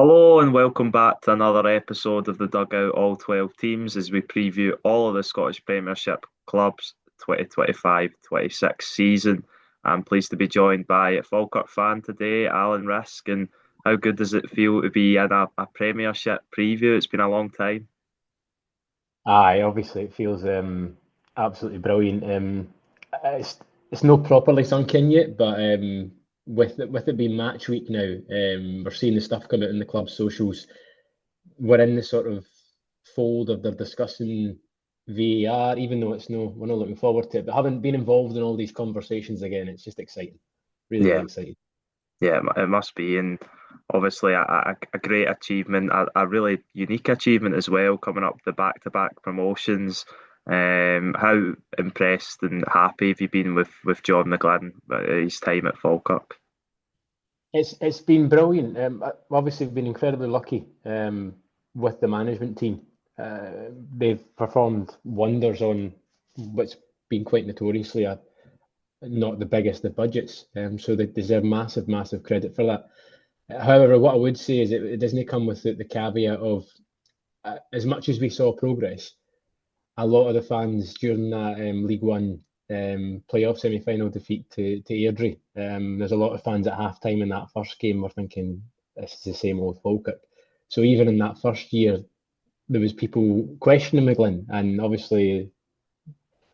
Hello and welcome back to another episode of the Dugout All 12 Teams as we preview all of the Scottish Premiership clubs 2025-26 season. I'm pleased to be joined by a Falkirk fan today, Alan Risk. And how good does it feel to be in a Premiership preview? It's been a long time. Aye, obviously it feels absolutely brilliant. It's it's not properly sunk in yet, but with it being match week now, we're seeing the stuff come out in the club socials. We're in the sort of fold of they're discussing VAR, even though we're not looking forward to it. But having been involved in all these conversations again, it's just exciting, really, Yeah, really exciting. yeah, it must be. And obviously a great achievement, a really unique achievement as well, coming up the back-to-back promotions. How impressed and happy have you been with John McGlynn his time at Falkirk? It's been brilliant. Obviously, we've been incredibly lucky with the management team. They've performed wonders on what's been quite notoriously not the biggest of budgets. So they deserve massive, massive credit for that. However, what I would say is it doesn't come with the caveat of as much as we saw progress, a lot of the fans during that League One playoff semi-final defeat to Airdrie. There's a lot of fans at half-time in that first game were thinking this is the same old Falkirk. So even in that first year, there was people questioning McGlynn, and obviously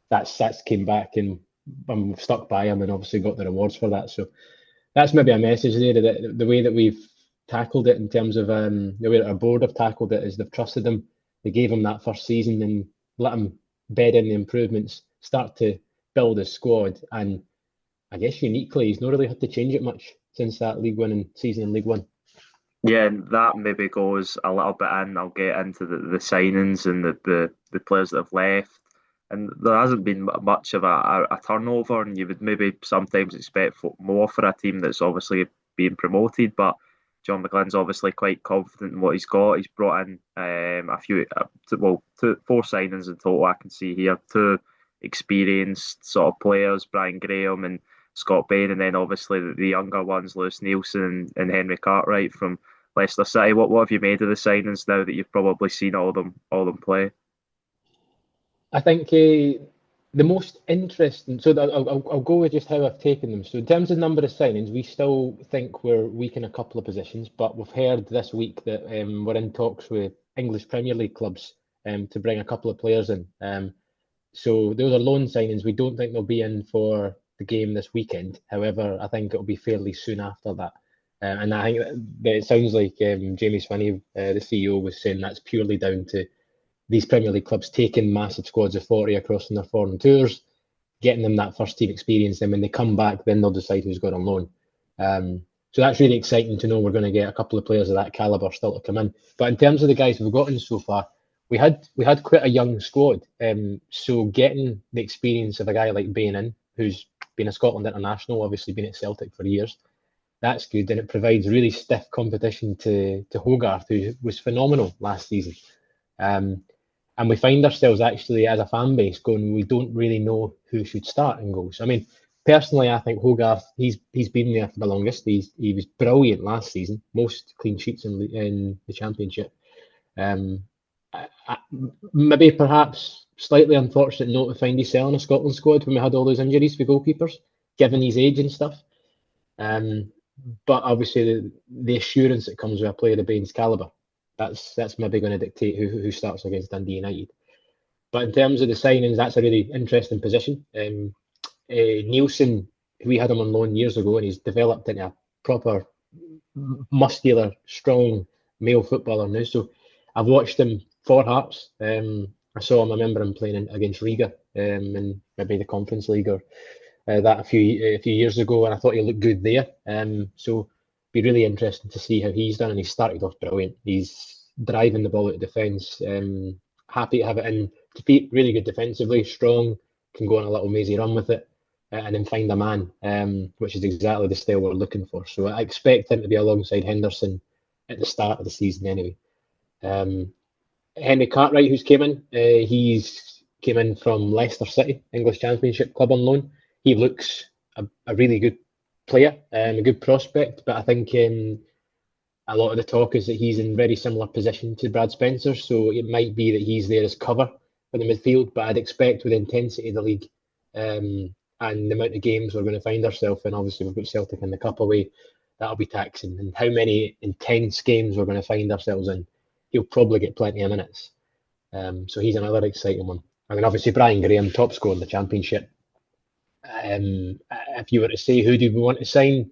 that's came back and I'm stuck by him, and obviously got the rewards for that. So that's maybe a message there that the way that we've tackled it in terms of the way that our board have tackled it is they've trusted him. They gave him that first season and let him bed in the improvements, start to build his squad, and I guess uniquely he's not really had to change it much since that League One and season in League One. Yeah, and that maybe goes a little bit in. I'll get into the signings and the players that have left. And there hasn't been much of a turnover, and you would maybe sometimes expect more for a team that's obviously being promoted. But John McGlynn's obviously quite confident in what he's got. He's brought in a few, four signings in total. I can see here two experienced sort of players, Brian Graham and Scott Bain, and then obviously the younger ones, Lewis Nielsen and Henry Cartwright from Leicester City. What have you made of the signings now that you've probably seen all them play? I think the most interesting. So I'll go with just how I've taken them. So in terms of number of signings, we still think we're weak in a couple of positions, but we've heard this week that we're in talks with English Premier League clubs to bring a couple of players in. So those are loan signings. We don't think they'll be in for the game this weekend. However, I think it'll be fairly soon after that. And I think that it sounds like Jamie Swinney, the CEO, was saying that's purely down to these Premier League clubs taking massive squads of 40 across on their foreign tours, getting them that first team experience. Then when they come back, then they'll decide who's going on loan. So that's really exciting to know we're going to get a couple of players of that calibre still to come in. But in terms of the guys we've gotten so far, we had quite a young squad. So getting the experience of a guy like Bain who's been a Scotland international, obviously been at Celtic for years, that's good, and it provides really stiff competition to Hogarth, who was phenomenal last season. Um, and we find ourselves actually as a fan base going, we don't really know who should start in goals. I mean, personally, I think Hogarth, he's been there for the longest. He was brilliant last season, most clean sheets in the championship. Um, I, maybe perhaps slightly unfortunate note to find himself in a Scotland squad when we had all those injuries for goalkeepers, given his age and stuff. Um, but obviously the assurance that comes with a player of Bain's calibre, that's maybe going to dictate who starts against Dundee United. But in terms of the signings, that's a really interesting position. Nielsen, we had him on loan years ago, and he's developed into a proper muscular, strong male footballer now. So I've watched him for Hearts. I saw him. I remember him playing against Riga in maybe the Conference League or that a few years ago, and I thought he looked good there. So be really interesting to see how he's done, and he started off brilliant. He's driving the ball out of defence. Happy to have it in to be really good defensively, strong, can go on a little mazy run with it, and then find a man, which is exactly the style we're looking for. So I expect him to be alongside Henderson at the start of the season anyway. Um, Henry Cartwright, who's came in, he's came in from Leicester City, English Championship club on loan. He looks a really good player, a good prospect, but I think a lot of the talk is that he's in very similar position to Brad Spencer, so it might be that he's there as cover for the midfield. But I'd expect with the intensity of the league and the amount of games we're going to find ourselves in, obviously we've got Celtic in the cup away, that'll be taxing. And how many intense games we're going to find ourselves in, he'll probably get plenty of minutes. So he's another exciting one. I mean, obviously Brian Graham, top scorer in the Championship. If you were to say who do we want to sign,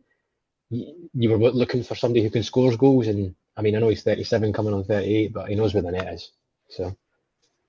you were looking for somebody who can score goals, and I mean, I know he's 37 coming on 38, but he knows where the net is. So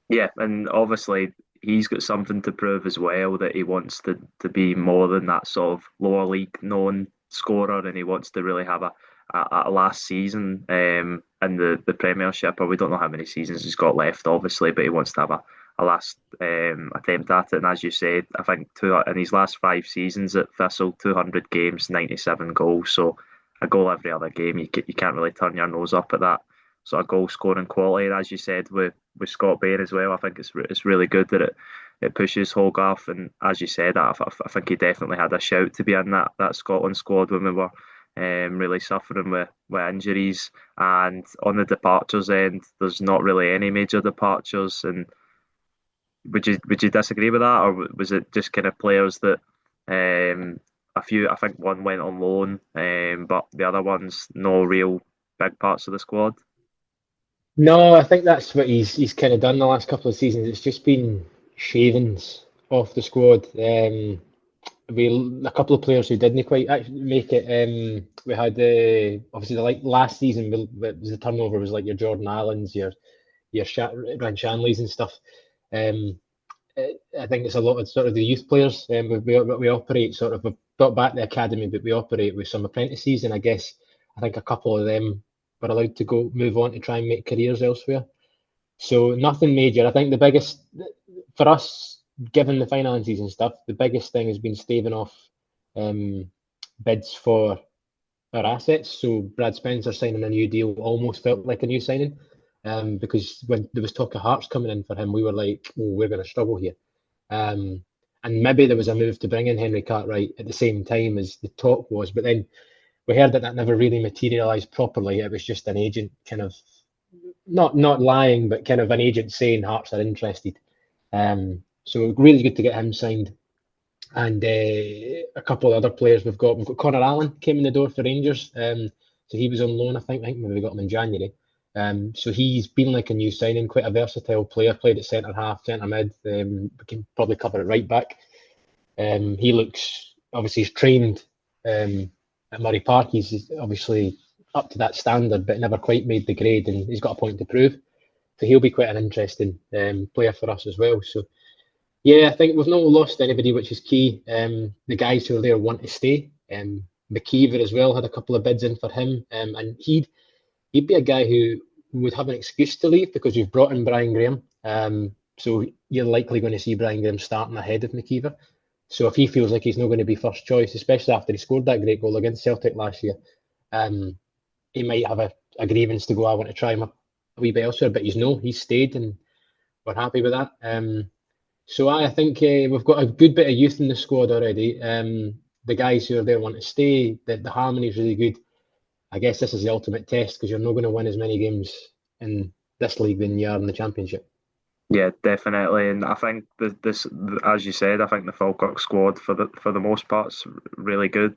Yeah, and obviously he's got something to prove as well, that he wants to be more than that sort of lower league known scorer, and he wants to really have a last season in the Premiership. Or we don't know how many seasons he's got left, obviously, but he wants to have a last attempt at it. And as you said, I think in his last 5 seasons at Thistle, 200 games, 97 goals. So a goal every other game. You can't really turn your nose up at that sort of goal scoring quality. And as you said with Scott Bain as well, I think it's really good that it pushes Hogarth. And as you said, I think he definitely had a shout to be in that Scotland squad when we were really suffering with injuries. And on the departures end, there's not really any major departures. And would you disagree with that, or was it just kind of players that a few? I think one went on loan, but the other ones no real big parts of the squad. no, I think that's what he's kind of done the last couple of seasons. It's just been shavings off the squad. We a couple of players who didn't quite actually make it. We had obviously like last season, the turnover was like your Jordan Allens, your Ryan Shanleys and stuff. Um, I think it's a lot of sort of the youth players. We operate sort of, we've brought back the academy, but we operate with some apprentices, and I think a couple of them were allowed to move on to try and make careers elsewhere. So nothing major. I think the biggest for us, given the finances and stuff, the biggest thing has been staving off um, bids for our assets. So Brad Spencer signing a new deal almost felt like a new signing, because when there was talk of Hearts coming in for him, we were like, "Oh, we're going to struggle here." Um, and maybe there was a move to bring in Henry Cartwright at the same time as the talk was, but then we heard that never really materialised properly. It was just an agent kind of not lying, but kind of an agent saying Hearts are interested. So really good to get him signed, and a couple of other players we've got Connor Allen came in the door for Rangers. So he was on loan, I think maybe we got him in January. So he's been like a new signing, quite a versatile player. Played at centre half, centre mid. We can probably cover it right back. He looks obviously he's trained at Murray Park. He's obviously up to that standard, but never quite made the grade, and he's got a point to prove. So he'll be quite an interesting player for us as well. So yeah, I think we've not lost anybody, which is key. The guys who are there want to stay. McKeever as well had a couple of bids in for him, and he'd be a guy who would have an excuse to leave because we've brought in Brian Graham. So you're likely going to see Brian Graham starting ahead of McKeever. So if he feels like he's not going to be first choice, especially after he scored that great goal against Celtic last year, he might have a grievance to go, I want to try him a wee bit elsewhere, but he's stayed and we're happy with that. So I think we've got a good bit of youth in the squad already. The guys who are there want to stay. The harmony is really good. I guess this is the ultimate test because you're not going to win as many games in this league than you are in the Championship. Yeah, definitely, and I think this, as you said, I think the Falkirk squad for the most part's really good.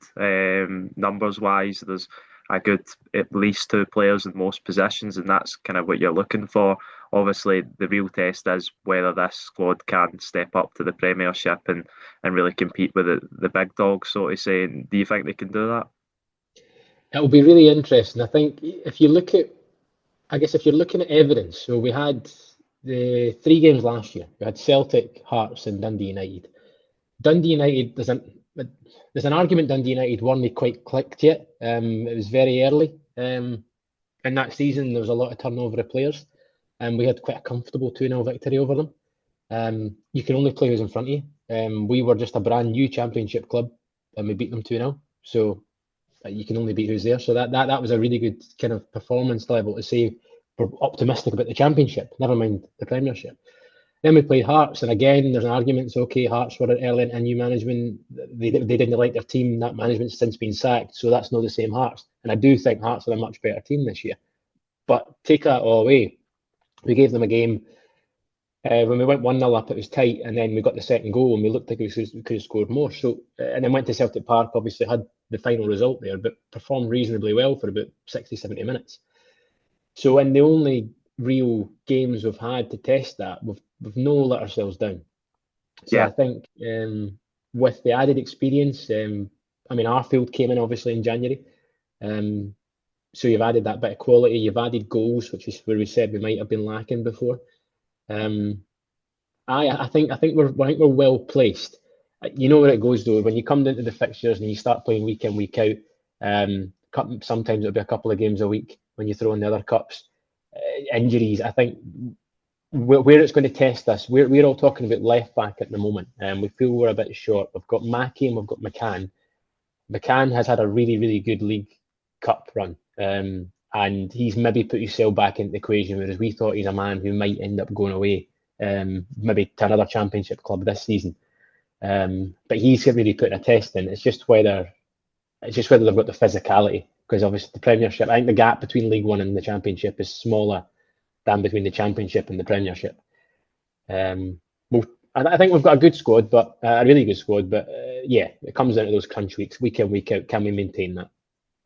Numbers wise, there's a good at least two players in most positions, and that's kind of what you're looking for. Obviously, the real test is whether this squad can step up to the Premiership and really compete with the big dogs, so to say. And do you think they can do that? It'll be really interesting. I think if you're looking at evidence, so we had the 3 games last year. We had Celtic, Hearts, and Dundee United. Dundee United, there's an argument Dundee United weren't quite clicked yet. It was very early in that season. There was a lot of turnover of players, and we had quite a comfortable 2-0 victory over them. You can only play who's in front of you. We were just a brand new Championship club, and we beat them 2-0. So you can only beat who's there. So that was a really good kind of performance level to say we're optimistic about the Championship. Never mind the Premiership. Then we played Hearts, and again, there's an argument. So, okay, Hearts were early into new management. They didn't like their team. That management's since been sacked, so that's not the same Hearts. And I do think Hearts are a much better team this year. But take that all away, we gave them a game. When we went 1-0 up, it was tight, and then we got the second goal, and we looked like we could have scored more. So, and then went to Celtic Park, obviously had the final result there, but performed reasonably well for about 60, 70 minutes. So, in the only real games we've had to test that, we've no let ourselves down. So, Yeah, I think with the added experience, I mean, Arfield came in obviously in January. Um, so, you've added that bit of quality, you've added goals, which is where we said we might have been lacking before. Um, I think we're well placed. You know where it goes though. When you come into the fixtures and you start playing week in week out, sometimes it'll be a couple of games a week when you throw in the other cups. Injuries, I think where it's going to test us. We're all talking about left back at the moment, and we feel we're a bit short. We've got Mackey and we've got McCann. McCann has had a really really good League Cup run, and he's maybe put himself back into the equation. Whereas we thought he's a man who might end up going away, maybe to another Championship club this season. But he's really putting a test in. It's just whether they've got the physicality, because obviously the Premiership. I think the gap between League One and the Championship is smaller than between the Championship and the Premiership. Well, I think we've got a good squad, but a really good squad. But yeah, it comes down to those crunch weeks, week in, week out. Can we maintain that?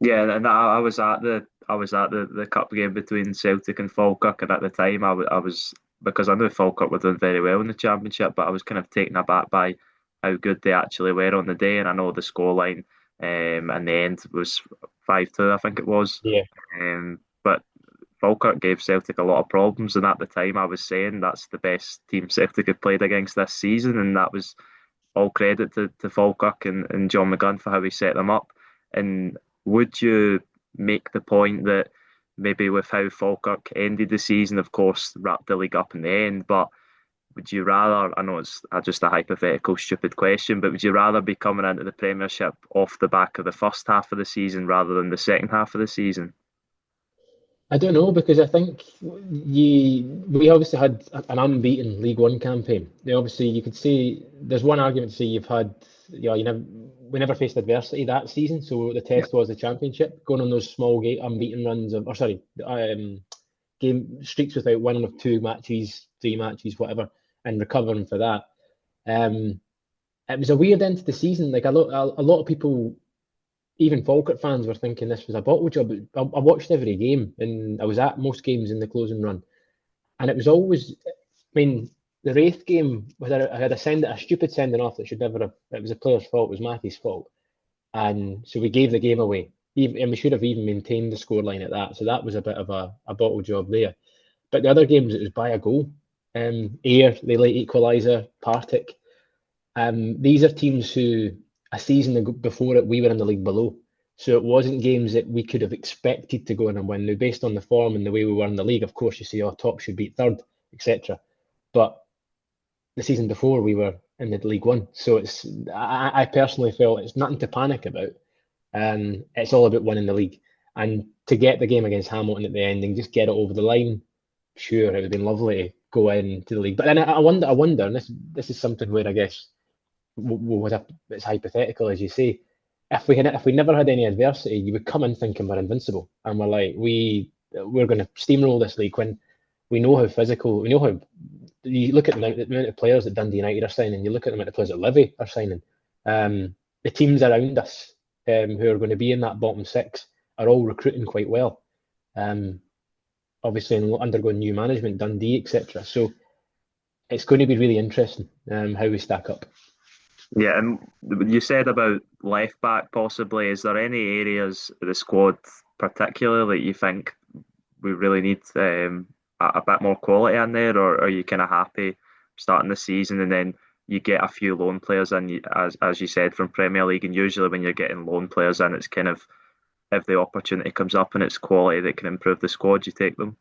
yeah, and I was at the cup game between Celtic and Falkirk, and at the time I was because I knew Falkirk were doing very well in the Championship, but I was kind of taken aback by how good they actually were on the day, and I know the scoreline in the end was 5-2, I think it was. Yeah, But Falkirk gave Celtic a lot of problems, and at the time I was saying that's the best team Celtic had played against this season, and that was all credit to Falkirk and John McGunn for how he set them up. And would you make the point that maybe with how Falkirk ended the season, of course, wrapped the league up in the end, but would you rather, I know it's just a hypothetical, stupid question, but would you rather be coming into the Premiership off the back of the first half of the season rather than the second half of the season? I don't know because I think we obviously had an unbeaten League One campaign. Obviously, you could say there's one argument to say you've had, we never faced adversity that season, so the Yeah, test was the Championship, going on those small game unbeaten runs of, or sorry, game streaks without winning of 2 matches, 3 matches, whatever, and recovering for that. Um, it was a weird end to the season. Like a lot of people, even Falkirk fans, were thinking this was a bottle job. I watched every game, and I was at most games in the closing run, and it was always. I mean, the Wraith game, I had a stupid sending off that should never have. It was a player's fault. It was Matty's fault, and so we gave the game away. And we should have even maintained the scoreline at that. So that was a bit of a bottle job there. But the other games, it was by a goal. Ayr, the late equaliser, Partick. These are teams who a season before it we were in the league below, so it wasn't games that we could have expected to go in and win. Now, based on the form and the way we were in the league, of course, you say, "Oh, top should beat third," etc. But the season before we were in the League One, so I personally felt it's nothing to panic about. It's all about winning the league, and to get the game against Hamilton at the end and just get it over the line. Sure, it would have been lovely to go into the league, but then I wonder, and this is something where I guess would have, it's hypothetical as you say. If we never had any adversity, you would come in thinking we're invincible, and we're like we're going to steamroll this league when we know how physical. We know how you look at the amount of players that Dundee United are signing. You look at the amount of players that Livy are signing. The teams around us who are going to be in that bottom six are all recruiting quite well. Um, Obviously, and undergoing new management, Dundee, etc. So it's going to be really interesting how we stack up. yeah, and you said about left back possibly. Is there any areas of the squad particularly that you think we really need a bit more quality in there, or are you kind of happy starting the season and then you get a few loan players in, as you said, from Premier League, and usually when you're getting loan players in, it's kind of if the opportunity comes up and it's quality that can improve the squad, you take them.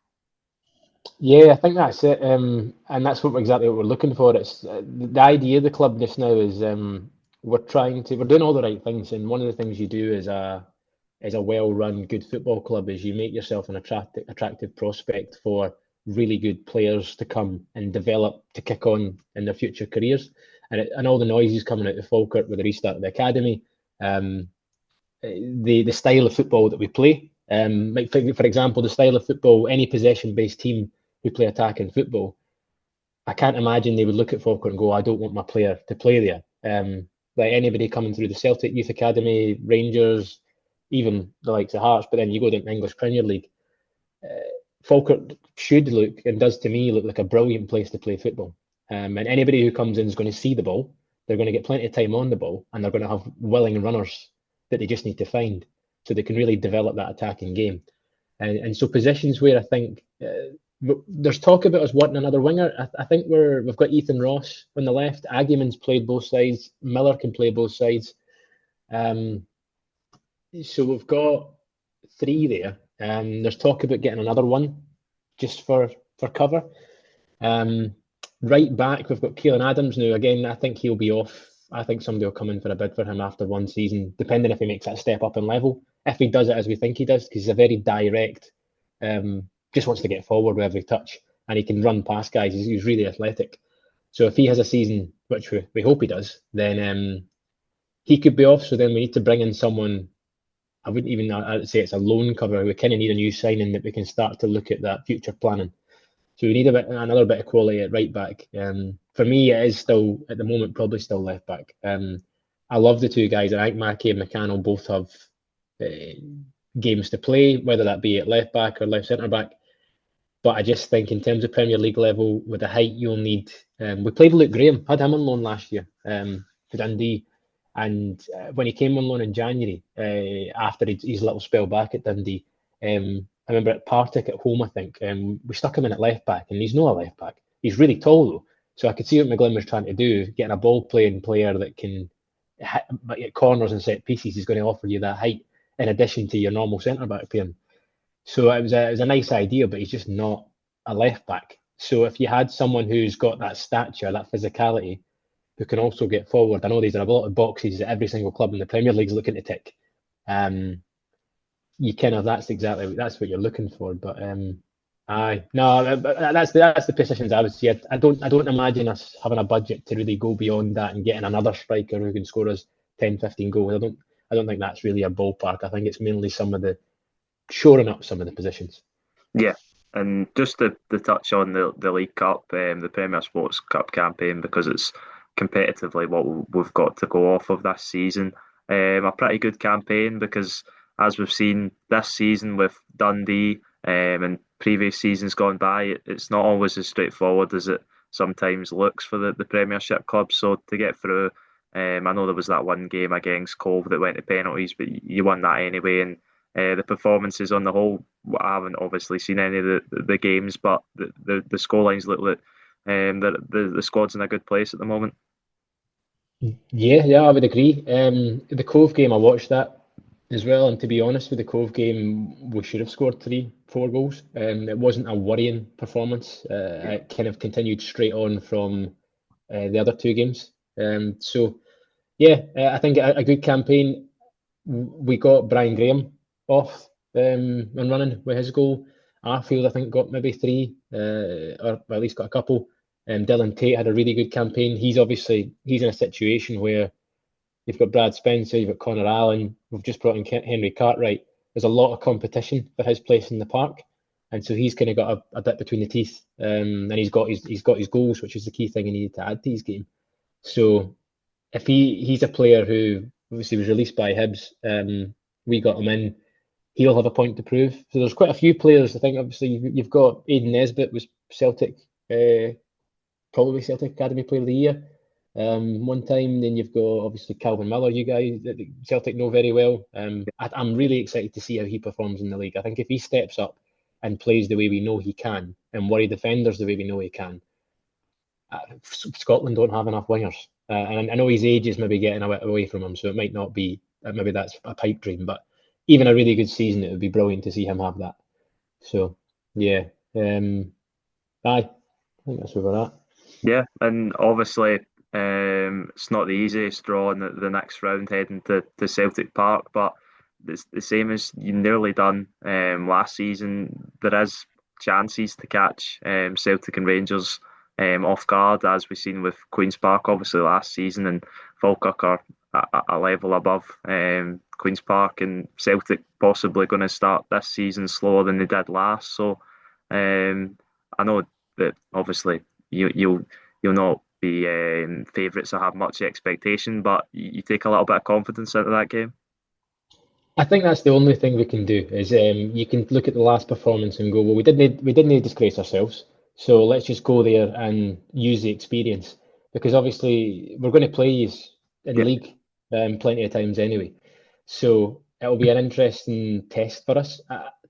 Yeah, I think that's it, and that's exactly what we're looking for. It's the idea of the club just now is we're doing all the right things, and one of the things you do as a well-run, good football club is you make yourself an attractive prospect for really good players to come and develop to kick on in their future careers. And all the noises coming out of Falkirk with the restart of the academy, um, the style of football that we play. Like for example, the style of football, any possession-based team who play attacking football, I can't imagine they would look at Falkirk and go, I don't want my player to play there. Like anybody coming through the Celtic Youth Academy, Rangers, even the likes of Hearts, but then you go to the English Premier League. Falkirk should look, and does to me, look like a brilliant place to play football. And anybody who comes in is going to see the ball. They're going to get plenty of time on the ball, and they're going to have willing runners that they just need to find, so they can really develop that attacking game. And so positions where I think there's talk about us wanting another winger. I think we've got Ethan Ross on the left. Aguiman's played both sides. Miller can play both sides. Um, so we've got three there. There's talk about getting another one just for cover. Right back, we've got Keelan Adams now. Again, I think he'll be off. I think somebody will come in for a bid for him after one season, depending if he makes that step up in level. If he does it as we think he does, because he's a very direct, just wants to get forward with every touch, and he can run past guys. He's really athletic. So if he has a season, which we hope he does, then he could be off. So then we need to bring in someone. I wouldn't even I'd say it's a loan cover. We kind of need a new signing that we can start to look at that future planning. So we need another bit of quality at right back. For me, it is still at the moment probably still left back. I love the two guys. I think Mackey and McCannell both have games to play, whether that be at left back or left centre back. But I just think in terms of Premier League level, with the height you'll need. We played Luke Graham, had him on loan last year for Dundee. And when he came on loan in January, after his little spell back at Dundee, I remember at Partick at home, I think, we stuck him in at left back, and he's not a left back. He's really tall though, so I could see what McGlynn was trying to do, getting a ball playing player that can hit corners and set pieces. He's going to offer you that height in addition to your normal centre back pairing. So it was a nice idea, but he's just not a left back. So if you had someone who's got that stature, that physicality, who can also get forward, I know these are a lot of boxes that every single club in the Premier League is looking to tick. You kind of that's what you're looking for. But aye, no, that's the positions I would see. I don't imagine us having a budget to really go beyond that and getting another striker who can score us 10, 15 goals. I don't think that's really a ballpark. I think it's mainly shoring up some of the positions. Yeah, and just to touch on the League Cup, the Premier Sports Cup campaign, because it's competitively what we've got to go off of this season. A pretty good campaign because, as we've seen this season with Dundee and previous seasons gone by, it's not always as straightforward as it sometimes looks for the Premiership clubs. So to get through, I know there was that one game against Cove that went to penalties, but you won that anyway. And the performances on the whole, I haven't obviously seen any of the games, but the scorelines look like the squad's in a good place at the moment. Yeah, I would agree. The Cove game, I watched that as well, and to be honest, with the Cove game, we should have scored 3-4 goals. It wasn't a worrying performance. It kind of continued straight on from the other two games. So yeah, I think a good campaign. We got Brian Graham off and running with his goal. Arfield, I think, got maybe three, or at least got a couple. Dylan Tate had a really good campaign. He's in a situation where you've got Brad Spencer, you've got Connor Allen. We've just brought in Henry Cartwright. There's a lot of competition for his place in the park, and so he's kind of got a bit between the teeth. And he's got his goals, which is the key thing he needed to add to his game. So if he's a player who obviously was released by Hibs, we got him in. He'll have a point to prove. So there's quite a few players. I think obviously you've got Aidan Nesbitt was Celtic, probably Celtic Academy Player of the Year. One time, then you've got obviously Calvin Miller, you guys that Celtic know very well. I'm really excited to see how he performs in the league. I think if he steps up and plays the way we know he can, and worry defenders the way we know he can, Scotland don't have enough wingers. And I know his age is maybe getting a bit away from him, so it might not be, maybe that's a pipe dream, but even a really good season, it would be brilliant to see him have that. So, yeah. I think that's where we're at. Yeah, and obviously it's not the easiest draw in the next round heading to Celtic Park, but it's the same as you nearly done last season. There is chances to catch Celtic and Rangers off guard, as we've seen with Queen's Park obviously last season, and Falkirk are a level above Queen's Park, and Celtic possibly going to start this season slower than they did last. So I know that obviously you'll not be favourites or have much expectation, but you take a little bit of confidence out of that game. I think that's the only thing we can do is you can look at the last performance and go, well, we didn't disgrace ourselves, so let's just go there and use the experience because obviously we're going to play you in the Yeah, league plenty of times anyway, so it'll be an interesting test for us.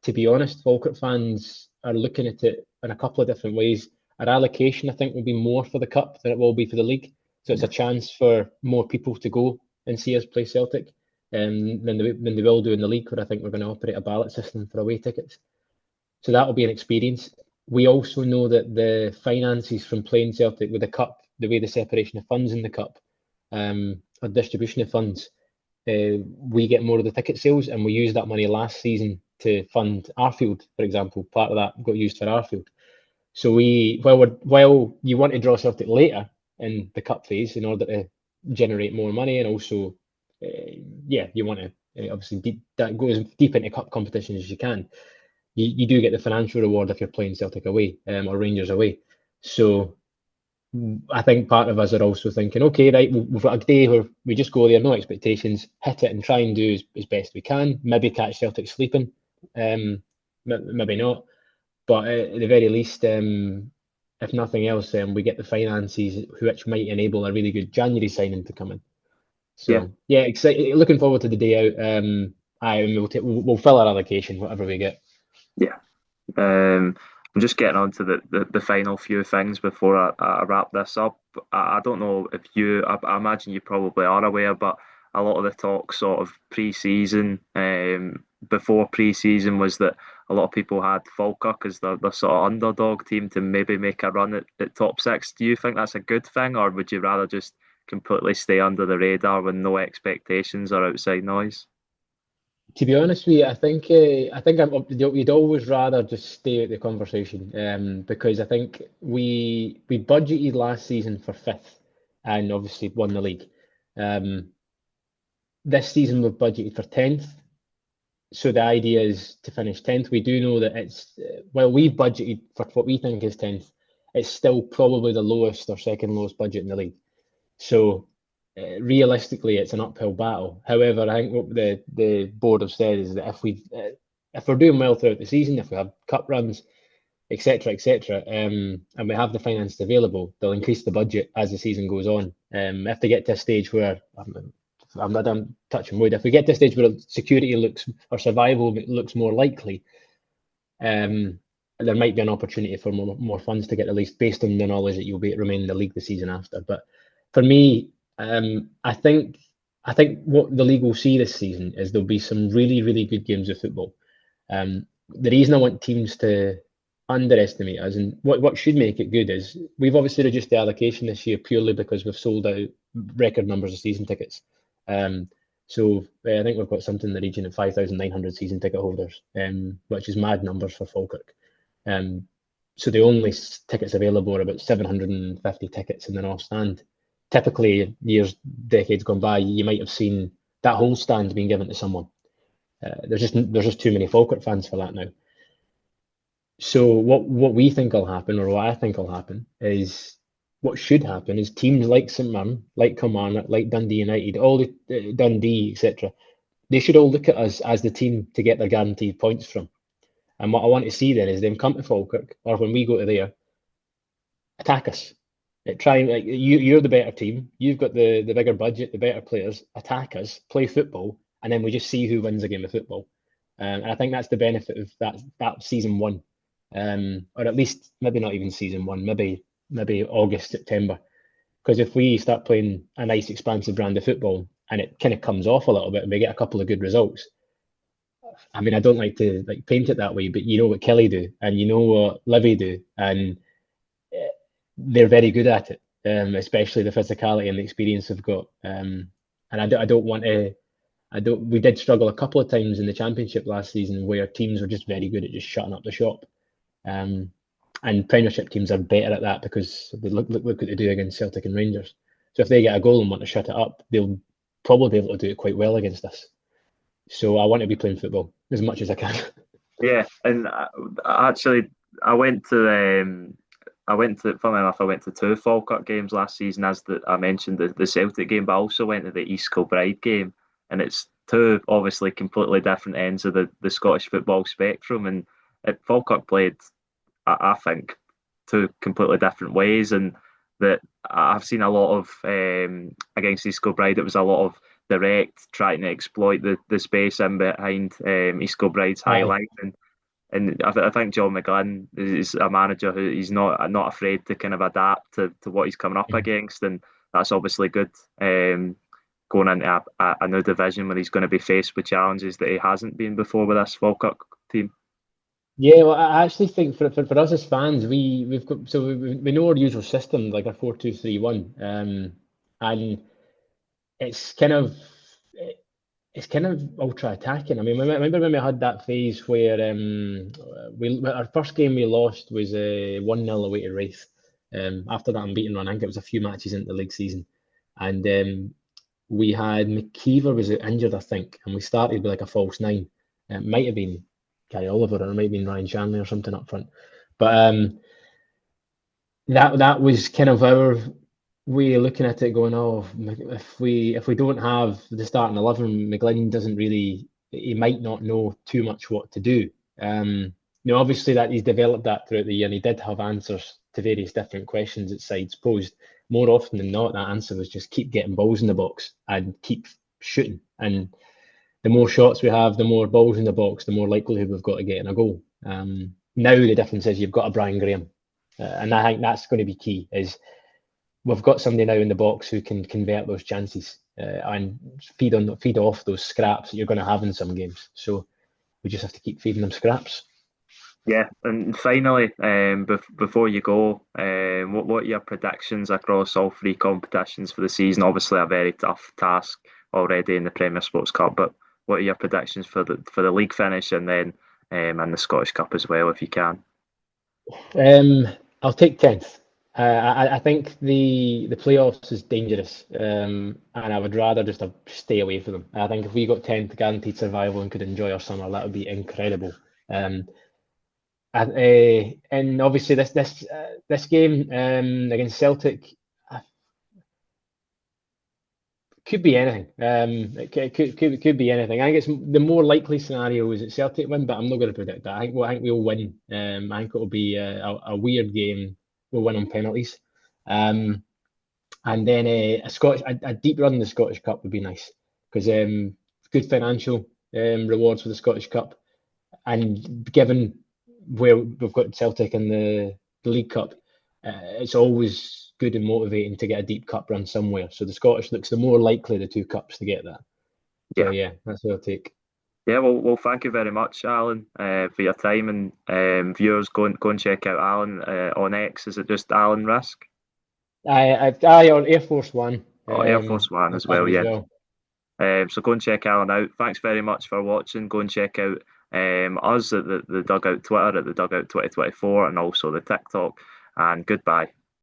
To be honest, Falkirk fans are looking at it in a couple of different ways. Our allocation, I think, will be more for the cup than it will be for the league, so it's a yeah, chance for more people to go and see us play Celtic than they will do in the league, where I think we're going to operate a ballot system for away tickets. So that will be an experience. We also know that the finances from playing Celtic with the cup, the way the separation of funds in the cup, or distribution of funds, we get more of the ticket sales, and we used that money last season to fund Arfield, for example. Part of that got used for Arfield. So while you want to draw Celtic later in the cup phase in order to generate more money, and also you want to obviously that go as deep into cup competition as you can. You do get the financial reward if you're playing Celtic away or Rangers away. So I think part of us are also thinking, okay, right, we've got a day where we just go there, no expectations, hit it and try and do as best we can. Maybe catch Celtic sleeping, maybe not. But at the very least, if nothing else, we get the finances which might enable a really good January signing to come in. yeah, So yeah, excited, looking forward to the day out. We'll fill our allocation, whatever we get. yeah. I'm just getting on to the final few things before I wrap this up. I don't know if I imagine you probably are aware, but a lot of the talk sort of pre-season, before pre-season, was that a lot of people had Falkirk as the sort of underdog team to maybe make a run at top six. Do you think that's a good thing, or would you rather just completely stay under the radar with no expectations or outside noise? To be honest with you, I think you'd always rather just stay at the conversation, because I think we budgeted last season for fifth, and obviously won the league. Um, this season we've budgeted for 10th, so the idea is to finish 10th. We do know that well, we've budgeted for what we think is 10th. It's still probably the lowest or second lowest budget in the league. So realistically, it's an uphill battle. However, I think what the board have said is that if we're doing well throughout the season, if we have cup runs, etc., etc., and we have the finance available, they'll increase the budget as the season goes on. If they get to a stage where I'm touching wood, if we get to a stage where security looks or survival looks more likely, there might be an opportunity for more funds to get released based on the knowledge that you'll remain in the league the season after. But for me, I think what the league will see this season is there'll be some really, really good games of football. The reason I want teams to underestimate us, and what should make it good, is we've obviously reduced the allocation this year purely because we've sold out record numbers of season tickets. So I think we've got something in the region of 5,900 season ticket holders, which is mad numbers for Falkirk. So the only tickets available are about 750 tickets in the North Stand. Typically, decades gone by, you might have seen that whole stand being given to someone. There's just too many Falkirk fans for that now. So what we think will happen, or what I think will happen, is what should happen is teams like St Mirren, like Kilmarnock, like Dundee United, all the Dundee, etc. They should all look at us as the team to get their guaranteed points from. And what I want to see then is them come to Falkirk, or when we go to there, attack us. Try like you're the better team. You've got the bigger budget, the better players. Attack us, play football, and then we just see who wins a game of football. And I think that's the benefit of that season one, or at least maybe not even season one, maybe August, September. Because if we start playing a nice expansive brand of football and it kind of comes off a little bit and we get a couple of good results, I mean, I don't like to paint it that way, but you know what Kelly do and you know what Livy do, and they're very good at it, especially the physicality and the experience they've got. And I don't want to. I don't. We did struggle a couple of times in the championship last season where teams were just very good at just shutting up the shop. And Premiership teams are better at that because they look what they do against Celtic and Rangers. So if they get a goal and want to shut it up, they'll probably be able to do it quite well against us. So I want to be playing football as much as I can. Yeah, and actually, I went to funnily enough, I went to two Falkirk games last season, as I mentioned the Celtic game, but I also went to the East Kilbride game, and it's two obviously completely different ends of the Scottish football spectrum, and Falkirk played, I think, two completely different ways, and that I've seen a lot of against East Kilbride. It was a lot of direct, trying to exploit the space in behind East Kilbride's high Aye. line, and I think John McGlynn is a manager who he's not afraid to kind of adapt to what he's coming up against, and that's obviously good. Going into a new division where he's going to be faced with challenges that he hasn't been before with this Falkirk team. Yeah, well, I actually think for us as fans, we've got so we know our usual system, like our 4-2-3-1, and it's kind of it's kind of ultra attacking. I mean, remember when we had that phase where we our first game we lost was 1-0 away to Wraith. After that unbeaten run, I think it was a few matches into the league season, and we had McKeever was injured, I think, and we started with like a false nine. It might have been Gary Oliver or it might have been Ryan Shanley or something up front, but that was kind of our way of looking at it, going, oh, if we don't have the starting 11, McGlynn doesn't really, he might not know too much what to do. Obviously that he's developed that throughout the year, and he did have answers to various different questions that sides posed. More often than not, that answer was just keep getting balls in the box and keep shooting. And the more shots we have, the more balls in the box, the more likelihood we've got to get in a goal. Now the difference is you've got a Brian Graham, and I think that's going to be key. Is we've got somebody now in the box who can convert those chances and feed off those scraps that you're going to have in some games. So we just have to keep feeding them scraps. Yeah, and finally, before you go, what are your predictions across all three competitions for the season? Obviously, a very tough task already in the Premier Sports Cup, but what are your predictions for the league finish and then and the Scottish Cup as well, if you can? Um, I'll take 10th. I think the playoffs is dangerous, and I would rather just stay away from them. I think if we got 10th, guaranteed survival, and could enjoy our summer, that would be incredible. Um, and obviously this game against Celtic could be anything. It could be anything. I think it's the more likely scenario is that Celtic win, but I'm not going to predict that. I think we'll win. I think it'll be a weird game. We'll win on penalties. Um, and then a deep run in the Scottish Cup would be nice because good financial rewards for the Scottish Cup, and given where we've got Celtic in the League Cup, it's always good and motivating to get a deep cup run somewhere. So the Scottish looks the more likely of the two cups to get that. So Yeah. yeah, that's what I'll take. Yeah, well, thank you very much, Alan, for your time, and viewers go and check out Alan on X. Is it just Alan Risk? I on Air Force One Oh, Air Force One on as well, Twitter as yeah. well. So go and check Alan out. Thanks very much for watching. Go and check out us at the Dugout Twitter at the Dugout 2024 and also the TikTok. And goodbye.